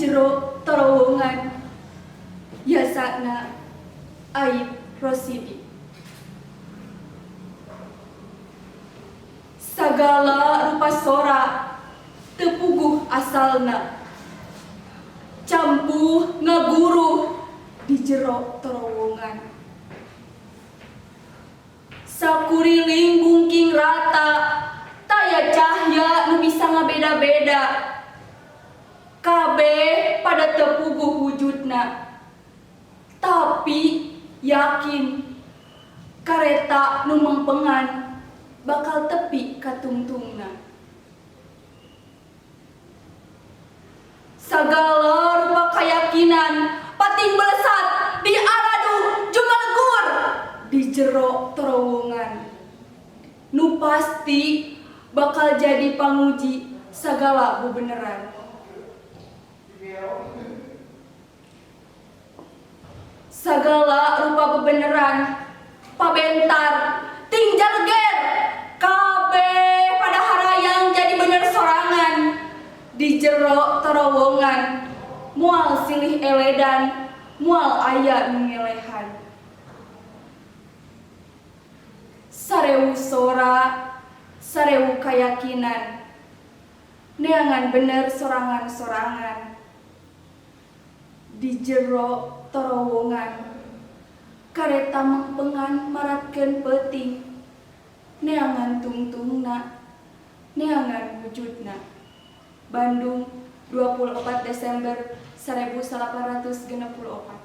jero terowongan biasana Aib Rosidi. Sagala rupa sora tepuguh asalna, campuh ngaguru di jero terowongan. Sakuriling bungking rata, taya cahya nu bisa ngabeda-beda. Kabeh pada tepuguh wujudna, tapi yakin kareta nu mengpengan bakal tepi katungtungna. Sagala rupa keyakinan pating belesat di aradu jumalegur di jero terowongan, nu pasti bakal jadi panguji sagala bebeneran. Sagala rupa bebeneran pabentar tinggal ger kabeh pada harayang jadi bener sorangan di jero terowongan. Mual silih eledan, mual aya nu ngelehan. Sarewu sora, sarewu keyakinan, neangan bener sorangan-sorangan di jero terowongan. Kareta mengpengan maratkeun peuting, neangan tungtungna, neangan wujudna. Bandung, 24 Desember 1864.